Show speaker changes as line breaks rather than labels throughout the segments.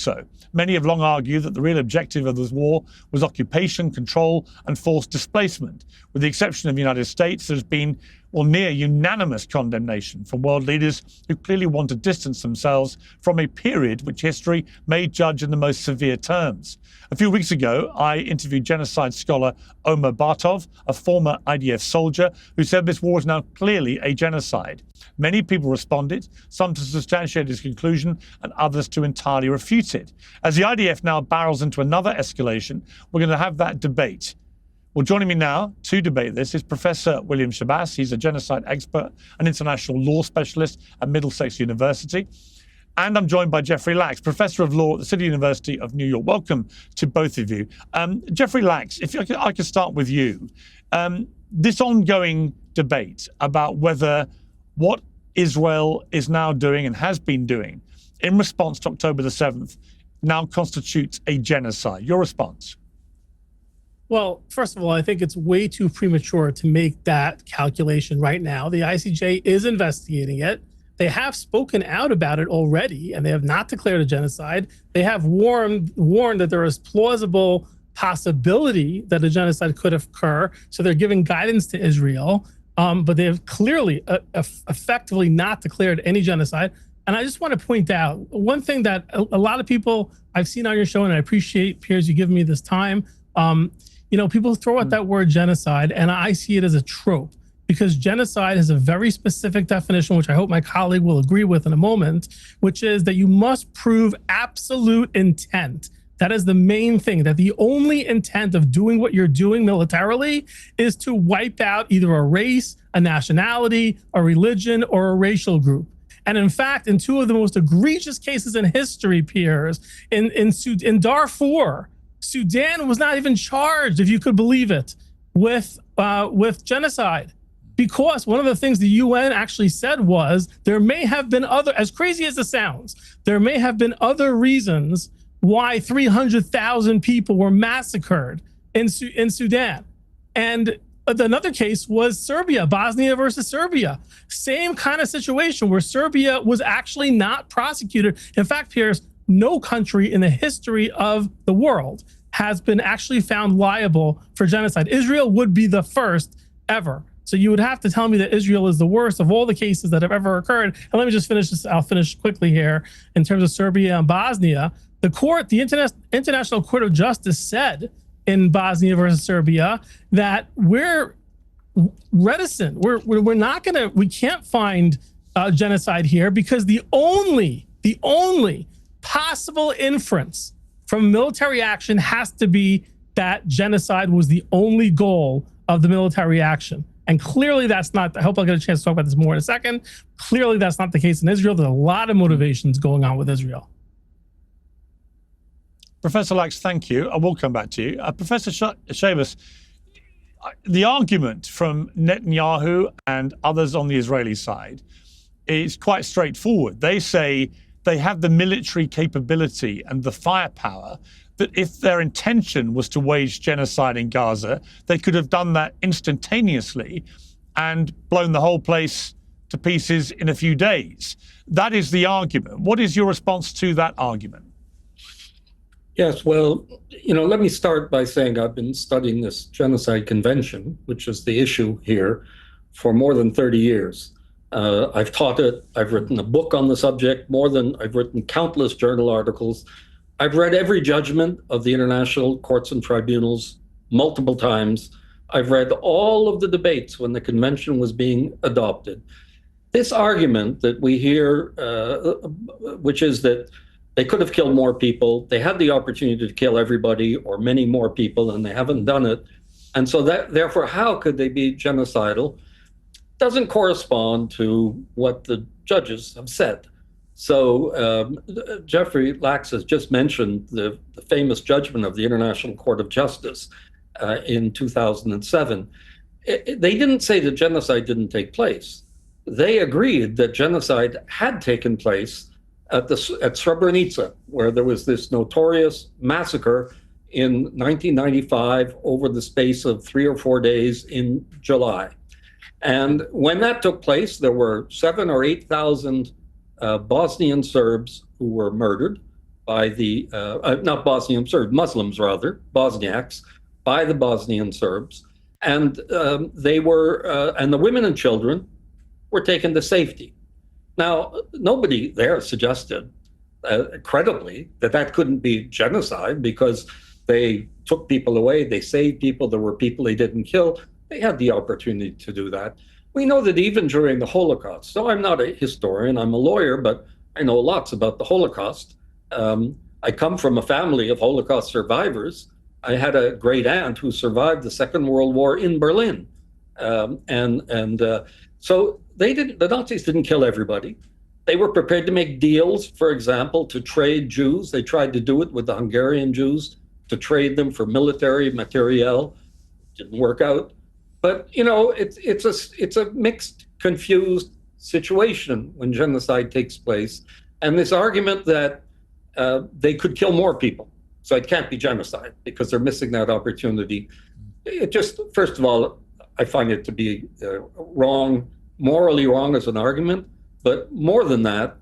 So many have long argued that the real objective of this war was occupation, control, and forced displacement. With the exception of the United States, there's been near unanimous condemnation from world leaders who clearly want to distance themselves from a period which history may judge in the most severe terms. A few weeks ago, I interviewed genocide scholar Omer Bartov, a former IDF soldier, who said this war is now clearly a genocide. Many people responded, some to substantiate his conclusion and others to entirely refute it. As the IDF now barrels into another escalation, we're going to have that debate. Well, joining me now to debate this is Professor William Shabazz. He's a genocide expert and international law specialist at Middlesex University. And I'm joined by Jeffrey Lachs, Professor of Law at the City University of New York. Welcome to both of you. Jeffrey Lachs, if I could start with you. This ongoing debate about whether what Israel is now doing and has been doing in response to October the 7th now constitutes a genocide. Your response?
Well, first of all, I think it's way too premature to make that calculation right now. The ICJ is investigating it. They have spoken out about it already, and they have not declared a genocide. They have warned that there is plausible possibility that a genocide could occur. So they're giving guidance to Israel, but they have clearly effectively not declared any genocide. And I just want to point out one thing that a lot of people I've seen on your show, and I appreciate, Piers, you giving me this time. People throw out that word genocide, and I see it as a trope because genocide has a very specific definition, which I hope my colleague will agree with in a moment, which is that you must prove absolute intent. That is the main thing, that the only intent of doing what you're doing militarily is to wipe out either a race, a nationality, a religion, or a racial group. And in fact, in two of the most egregious cases in history, Piers, in Darfur, Sudan was not even charged, if you could believe it, with genocide. Because one of the things the UN actually said was there may have been other, as crazy as it sounds, there may have been other reasons why 300,000 people were massacred in Sudan. And another case was Serbia, Bosnia versus Serbia. Same kind of situation where Serbia was actually not prosecuted. In fact, Piers, no country in the history of the world has been actually found liable for genocide. Israel would be the first ever. So you would have to tell me that Israel is the worst of all the cases that have ever occurred. And let me just finish this. I'll finish quickly here. In terms of Serbia and Bosnia, the International Court of Justice said in Bosnia versus Serbia that we're reticent. We're not going to, we can't find genocide here because the only possible inference from military action has to be that genocide was the only goal of the military action. And clearly that's not, I hope I'll get a chance to talk about this more in a second. Clearly that's not the case in Israel. There's a lot of motivations going on with Israel.
Professor Lachs, thank you. I will come back to you. Professor Shabazz, the argument from Netanyahu and others on the Israeli side is quite straightforward. They say they have the military capability and the firepower that if their intention was to wage genocide in Gaza, they could have done that instantaneously and blown the whole place to pieces in a few days. That is the argument. What is your response to that argument?
Yes, well, let me start by saying I've been studying this genocide convention, which is the issue here, for more than 30 years. I've taught it. I've written a book on the subject. I've written countless journal articles. I've read every judgment of the international courts and tribunals multiple times. I've read all of the debates when the convention was being adopted. This argument that we hear, which is that they could have killed more people, they had the opportunity to kill everybody or many more people, and they haven't done it. And so therefore, how could they be genocidal? Doesn't correspond to what the judges have said. So Jeffrey Lachs has just mentioned the famous judgment of the International Court of Justice in 2007. They didn't say that genocide didn't take place. They agreed that genocide had taken place at Srebrenica, where there was this notorious massacre in 1995 over the space of 3 or 4 days in July. And when that took place, there were 7,000 or 8,000 Bosnian Serbs who were murdered by the, not Bosnian Serbs, Muslims rather, Bosniaks, by the Bosnian Serbs. And they were, and the women and children were taken to safety. Now, nobody there suggested, credibly, that that couldn't be genocide because they took people away, they saved people, there were people they didn't kill. They had the opportunity to do that. We know that even during the Holocaust, so I'm not a historian, I'm a lawyer, but I know lots about the Holocaust. I come from a family of Holocaust survivors. I had a great aunt who survived the Second World War in Berlin. So the Nazis didn't kill everybody. They were prepared to make deals, for example, to trade Jews. They tried to do it with the Hungarian Jews, to trade them for military materiel. Didn't work out. But, you know, it's a mixed, confused situation when genocide takes place. And this argument that they could kill more people, so it can't be genocide because they're missing that opportunity. It just, first of all, I find it to be wrong, morally wrong as an argument. But more than that,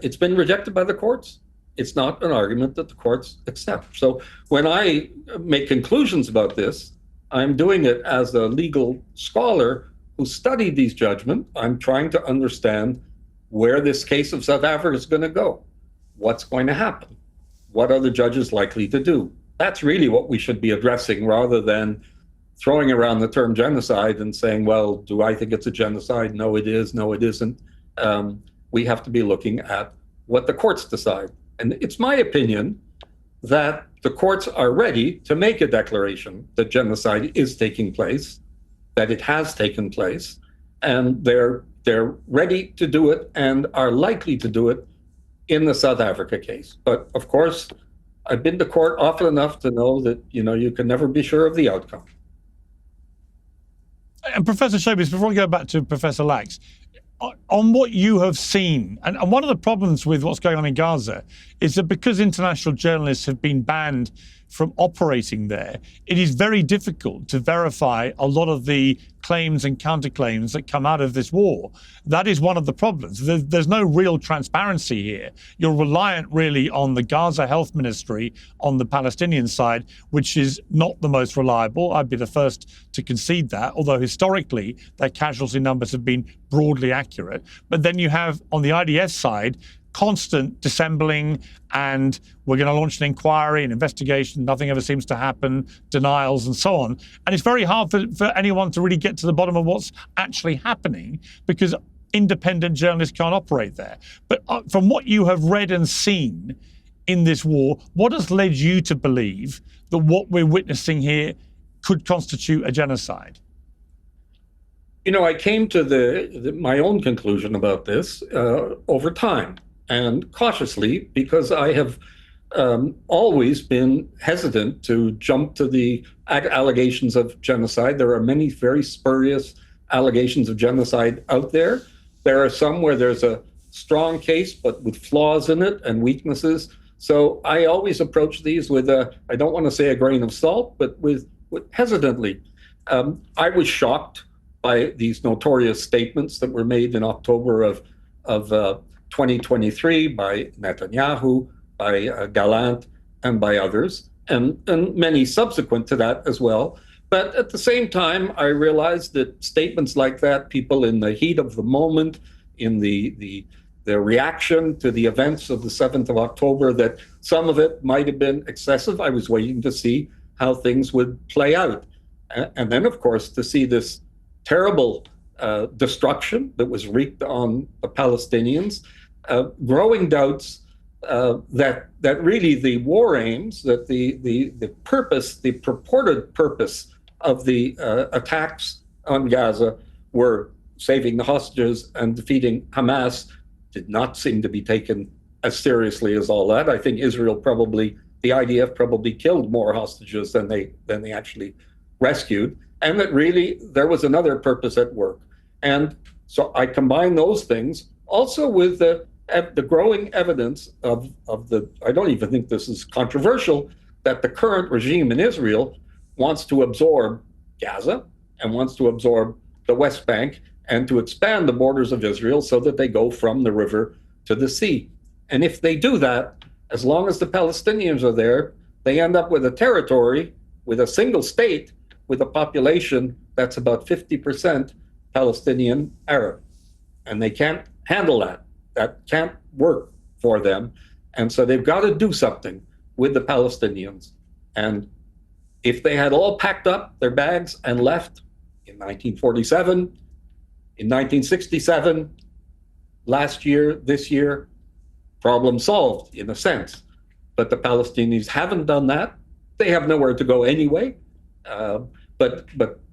it's been rejected by the courts. It's not an argument that the courts accept. So when I make conclusions about this, I'm doing it as a legal scholar who studied these judgments. I'm trying to understand where this case of South Africa is going to go. What's going to happen? What are the judges likely to do? That's really what we should be addressing rather than throwing around the term genocide and saying, well, do I think it's a genocide? No, it is. No, it isn't. We have to be looking at what the courts decide. And it's my opinion that the courts are ready to make a declaration that genocide is taking place, that it has taken place, and they're ready to do it and are likely to do it in the South Africa case. But of course, I've been to court often enough to know that, you know, you can never be sure of the outcome.
And Professor Showbiz, before we go back to Professor Lax, on what you have seen, and one of the problems with what's going on in Gaza is that because international journalists have been banned from operating there, it is very difficult to verify a lot of the claims and counterclaims that come out of this war. That is one of the problems. There's no real transparency here. You're reliant really on the Gaza Health Ministry on the Palestinian side, which is not the most reliable. I'd be the first to concede that, although historically their casualty numbers have been broadly accurate. But then you have on the IDF side constant dissembling, and we're going to launch an inquiry, an investigation, nothing ever seems to happen, denials and so on. And it's very hard for anyone to really get to the bottom of what's actually happening because independent journalists can't operate there. But from what you have read and seen in this war, what has led you to believe that what we're witnessing here could constitute a genocide?
You know, I came to my own conclusion about this over time. And cautiously, because I have always been hesitant to jump to the allegations of genocide. There are many very spurious allegations of genocide out there. There are some where there's a strong case, but with flaws in it and weaknesses. So I always approach these with I don't want to say a grain of salt, but with hesitantly. I was shocked by these notorious statements that were made in October of 2023 by Netanyahu, by Gallant, and by others, and many subsequent to that as well. But at the same time, I realized that statements like that, people in the heat of the moment, in the reaction to the events of the 7th of October, that some of it might have been excessive. I was waiting to see how things would play out. And then, of course, to see this terrible destruction that was wreaked on the Palestinians, growing doubts that really the war aims, that the purpose, the purported purpose of the attacks on Gaza were saving the hostages and defeating Hamas, did not seem to be taken as seriously as all that. I think Israel probably, the IDF probably killed more hostages than they actually rescued, and that really there was another purpose at work. And so I combine those things also with the growing evidence of the, I don't even think this is controversial, that the current regime in Israel wants to absorb Gaza and wants to absorb the West Bank and to expand the borders of Israel so that they go from the river to the sea. And if they do that, As long as the Palestinians are there, they end up with a territory, with a single state, with a population that's about 50% Palestinian Arab. And they can't handle that. That can't work for them. And so they've got to do something with the Palestinians. And if they had all packed up their bags and left in 1947, in 1967, last year, this year, problem solved in a sense. But the Palestinians haven't done that. They have nowhere to go anyway. But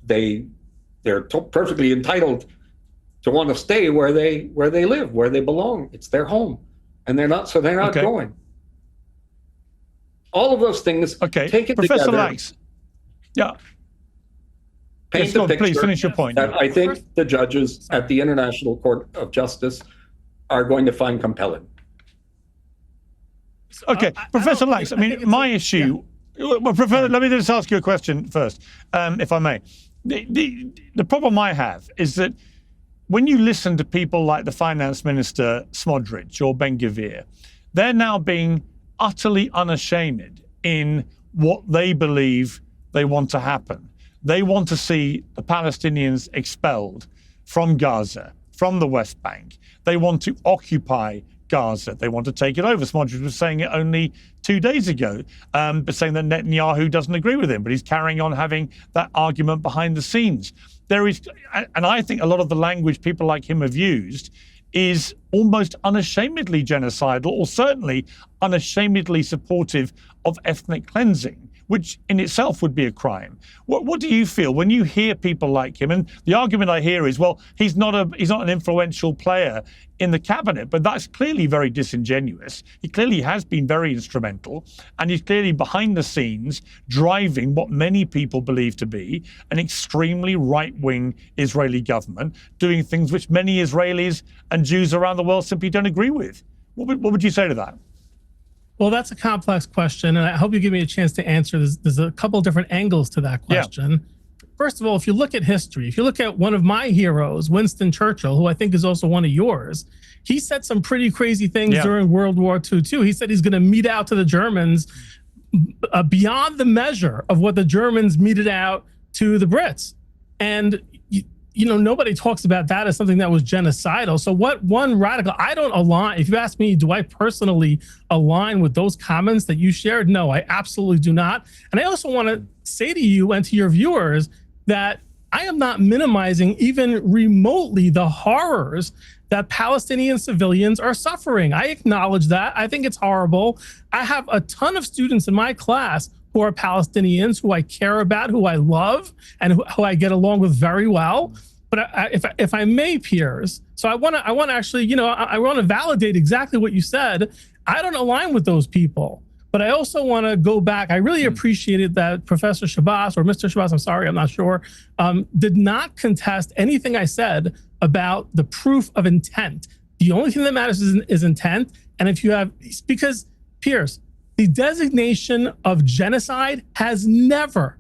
they're perfectly entitled to want to stay where they live, where they belong. It's their home, and they're not going. All of those things taken
Professor
together.
Lax. Yeah.
Paint the picture.
Please finish your point.
That I think the judges at the International Court of Justice are going to find compelling.
Okay, Professor Lax. I mean, my issue. Yeah. Well, Professor, let me just ask you a question first, if I may. The problem I have is that when you listen to people like the Finance Minister Smodrich or Ben-Gvir, they're now being utterly unashamed in what they believe they want to happen. They want to see the Palestinians expelled from Gaza, from the West Bank. They want to occupy Gaza. They want to take it over. Smodrich was saying it only 2 days ago, but saying that Netanyahu doesn't agree with him, but he's carrying on having that argument behind the scenes. There is, and I think a lot of the language people like him have used is almost unashamedly genocidal, or certainly unashamedly supportive of ethnic cleansing, which in itself would be a crime. What do you feel when you hear people like him? And the argument I hear is, well, he's not an influential player in the cabinet, but that's clearly very disingenuous. He clearly has been very instrumental, and he's clearly behind the scenes driving what many people believe to be an extremely right-wing Israeli government, doing things which many Israelis and Jews around the world simply don't agree with. What would you say to that?
Well, that's a complex question, and I hope you give me a chance to answer. There's a couple of different angles to that question. Yeah. First of all, if you look at history, if you look at one of my heroes, Winston Churchill, who I think is also one of yours, he said some pretty crazy things during World War II, too. He said he's going to mete out to the Germans beyond the measure of what the Germans meted out to the Brits. And you know, nobody talks about that as something that was genocidal. So what one radical, I don't align. If you ask me, do I personally align with those comments that you shared? No, I absolutely do not. And I also want to say to you and to your viewers that I am not minimizing even remotely the horrors that Palestinian civilians are suffering. I acknowledge that. I think it's horrible. I have a ton of students in my class who are Palestinians, who I care about, who I love, and who I get along with very well. But if I may, Piers, so I want to actually, you know, I want to validate exactly what you said. I don't align with those people, but I also want to go back. I really appreciated that Professor Shabazz, or Mr. Shabazz, I'm sorry, I'm not sure, did not contest anything I said about the proof of intent. The only thing that matters is intent. And if you have, because Piers, the designation of genocide has never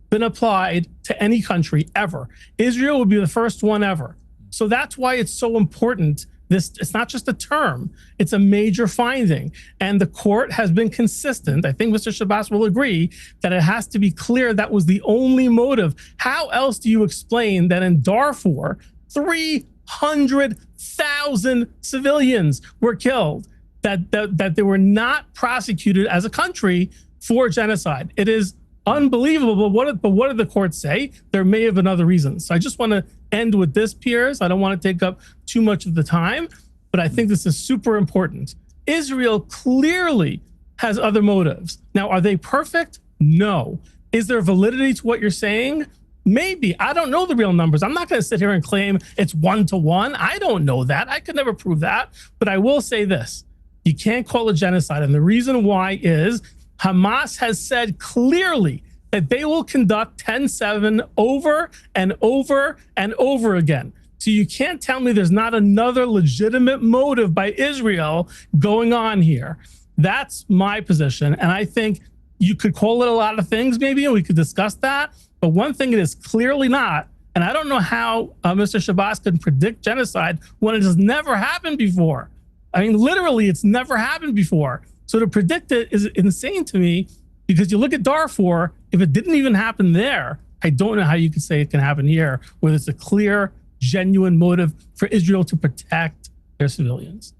been applied to any country ever. Israel would be the first one ever. So that's why it's so important. It's not just a term, it's a major finding. And the court has been consistent. I think Mr. Shabazz will agree that it has to be clear that was the only motive. How else do you explain that in Darfur, 300,000 civilians were killed? That they were not prosecuted as a country for genocide. It is unbelievable. But what did the court say? There may have been other reasons. So I just want to end with this, Piers. I don't want to take up too much of the time, but I think this is super important. Israel clearly has other motives. Now, are they perfect? No. Is there validity to what you're saying? Maybe. I don't know the real numbers. I'm not going to sit here and claim it's 1-to-1. I don't know that. I could never prove that. But I will say this. You can't call it genocide. And the reason why is Hamas has said clearly that they will conduct 10-7 over and over and over again. So you can't tell me there's not another legitimate motive by Israel going on here. That's my position. And I think you could call it a lot of things maybe, and we could discuss that. But one thing it is clearly not, and I don't know how Mr. Shabazz can predict genocide when it has never happened before. I mean, literally, it's never happened before. So to predict it is insane to me, because you look at Darfur, if it didn't even happen there, I don't know how you could say it can happen here, where there's a clear, genuine motive for Israel to protect their civilians.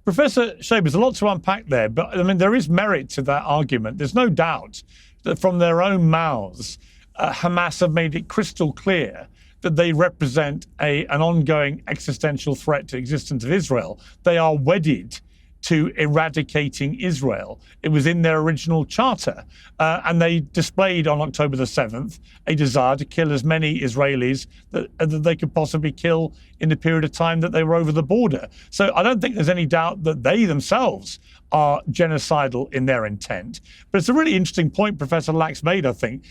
Professor Shabe, there's a lot to unpack there, but I mean, there is merit to that argument. There's no doubt that from their own mouths, Hamas have made it crystal clear that they represent an ongoing existential threat to the existence of Israel. They are wedded to eradicating Israel. It was in their original charter. And they displayed on October the 7th a desire to kill as many Israelis that they could possibly kill in the period of time that they were over the border. So I don't think there's any doubt that they themselves are genocidal in their intent. But it's a really interesting point Professor Lax made, I think.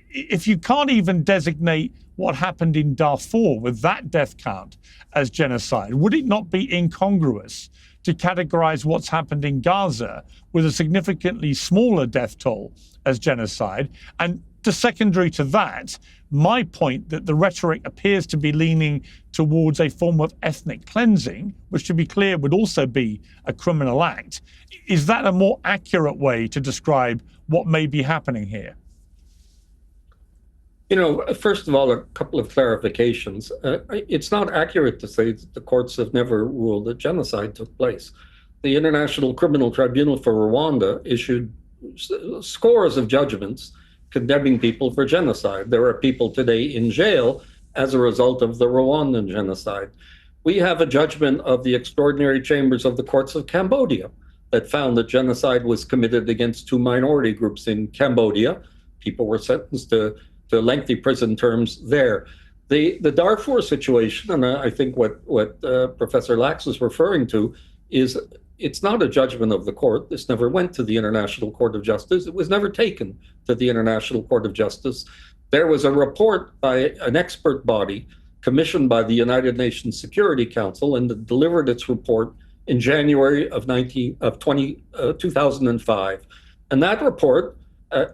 If you can't even designate what happened in Darfur with that death count as genocide, would it not be incongruous to categorize what's happened in Gaza with a significantly smaller death toll as genocide? And to secondary to that, my point that the rhetoric appears to be leaning towards a form of ethnic cleansing, which, to be clear, would also be a criminal act. Is that a more accurate way to describe what may be happening here?
You know, first of all, a couple of clarifications. It's not accurate to say that the courts have never ruled that genocide took place. The International Criminal Tribunal for Rwanda issued scores of judgments condemning people for genocide. There are people today in jail as a result of the Rwandan genocide. We have a judgment of the extraordinary chambers of the courts of Cambodia that found that genocide was committed against two minority groups in Cambodia. People were sentenced to lengthy prison terms there. The Darfur situation, and I think what Professor Lax is referring to, is it's not a judgment of the court. This never went to the International Court of Justice. It was never taken to the International Court of Justice. There was a report by an expert body commissioned by the United Nations Security Council, and it delivered its report in January of 2005. And that report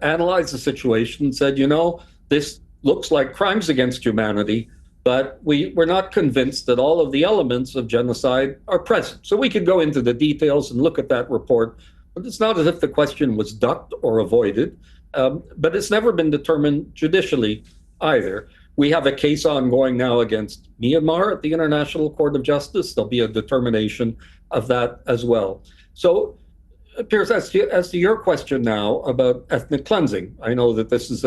analyzed the situation and said, you know, this looks like crimes against humanity, but we're not convinced that all of the elements of genocide are present. So we could go into the details and look at that report, but it's not as if the question was ducked or avoided, but it's never been determined judicially either. We have a case ongoing now against Myanmar at the International Court of Justice. There'll be a determination of that as well. So, Piers, as to your question now about ethnic cleansing, I know that this is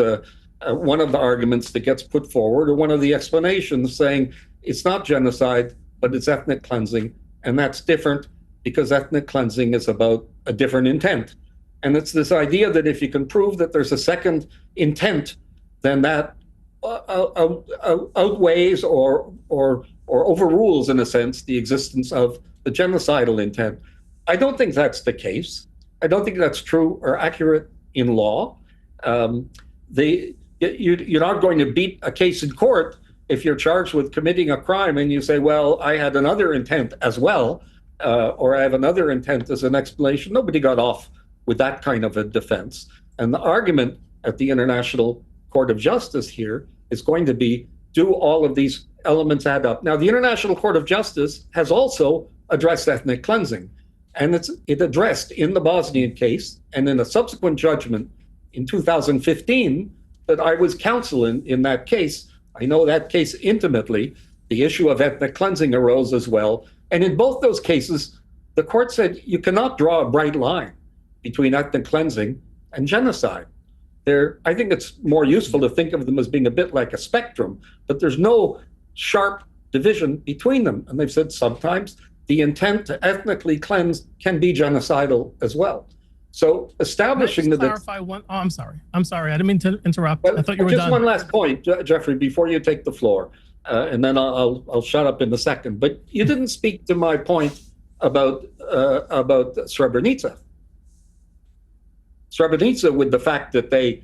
one of the arguments that gets put forward, or one of the explanations, saying it's not genocide, but it's ethnic cleansing. And that's different because ethnic cleansing is about a different intent. And it's this idea that if you can prove that there's a second intent, then that outweighs or overrules, in a sense, the existence of the genocidal intent. I don't think that's the case. I don't think that's true or accurate in law. You're not going to beat a case in court if you're charged with committing a crime and you say, well, I had another intent as well, or I have another intent as an explanation. Nobody got off with that kind of a defense. And the argument at the International Court of Justice here is going to be, do all of these elements add up? Now, the International Court of Justice has also addressed ethnic cleansing, and it addressed in the Bosnian case and in a subsequent judgment in 2015 that I was counsel in that case. I know that case intimately. The issue of ethnic cleansing arose as well. And in both those cases, the court said you cannot draw a bright line between ethnic cleansing and genocide. I think it's more useful to think of them as being a bit like a spectrum, but there's no sharp division between them. And they've said sometimes the intent to ethnically cleanse can be genocidal as well. So establishing that.
Clarify one. Oh, I'm sorry. I didn't mean to interrupt.
But
I thought you were
just
done.
One last point, Jeffrey, before you take the floor, and then I'll shut up in a second. But you didn't speak to my point about Srebrenica. Srebrenica, with the fact that they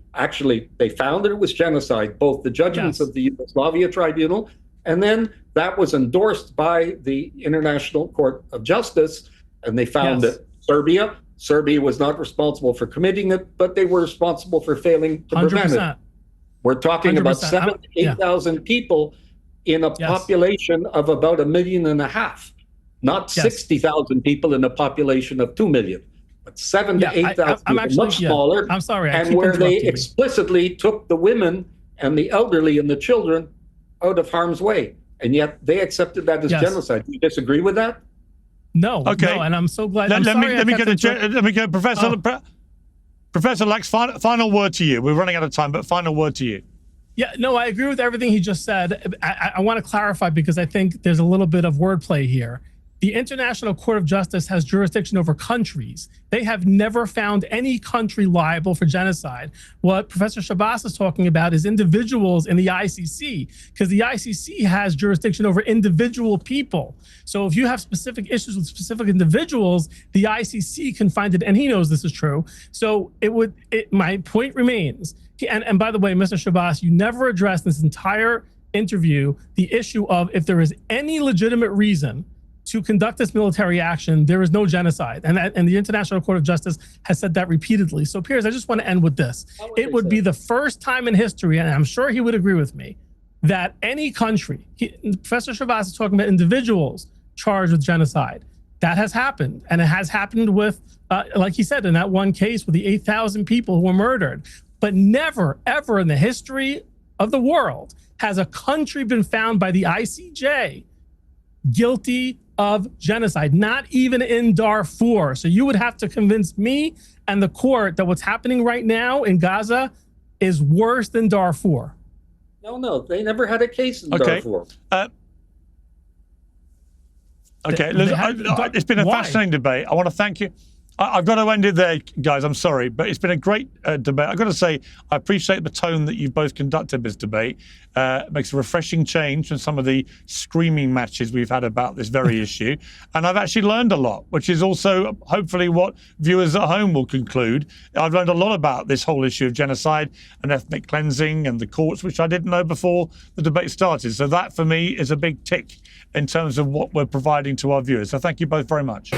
found that it was genocide, both the judgments of the Yugoslavia Tribunal, and then that was endorsed by the International Court of Justice, and they found that Serbia was not responsible for committing it, but they were responsible for failing to prevent
100%.
it. We're talking about
100%.
7,000 to 8,000 people in a population of about 1.5 million. not
Yes.
60,000 people in a population of 2 million, but 7 to 8,000
I'm
people,
actually,
much smaller.
I'm sorry, I
and
keep
where they
interrupting you.
explicitly took the women and the elderly and the children out of harm's way. And yet they accepted that as
Yes.
genocide. Do you disagree with that?
No,
Okay.
no, and I'm so glad.
Let me go, Professor.
Oh.
Professor Lax, final word to you. We're running out of time, but final word to you.
Yeah, no, I agree with everything he just said. I want to clarify because I think there's a little bit of wordplay here. The International Court of Justice has jurisdiction over countries. They have never found any country liable for genocide. What Professor Shabazz is talking about is individuals in the ICC, because the ICC has jurisdiction over individual people. So if you have specific issues with specific individuals, the ICC can find it, and he knows this is true. So my point remains. And by the way, Mr. Shabazz, you never addressed this entire interview the issue of if there is any legitimate reason to conduct this military action, there is no genocide. And the International Court of Justice has said that repeatedly. So Piers, I just want to end with this. It would be the first time in history, and I'm sure he would agree with me, that any country, Professor Shabazz is talking about individuals charged with genocide. That has happened. And it has happened with, like he said, in that one case with the 8,000 people who were murdered. But never, ever in the history of the world has a country been found by the ICJ guilty of genocide, not even in Darfur. So you would have to convince me and the court that what's happening right now in Gaza is worse than Darfur.
No, they never had a case in Darfur.
It's been a fascinating debate. I want to thank you. I've got to end it there, guys. I'm sorry, but it's been a great debate. I've got to say, I appreciate the tone that you've both conducted this debate. It makes a refreshing change from some of the screaming matches we've had about this very issue. And I've actually learned a lot, which is also hopefully what viewers at home will conclude. I've learned a lot about this whole issue of genocide and ethnic cleansing and the courts, which I didn't know before the debate started. So that, for me, is a big tick in terms of what we're providing to our viewers. So thank you both very much.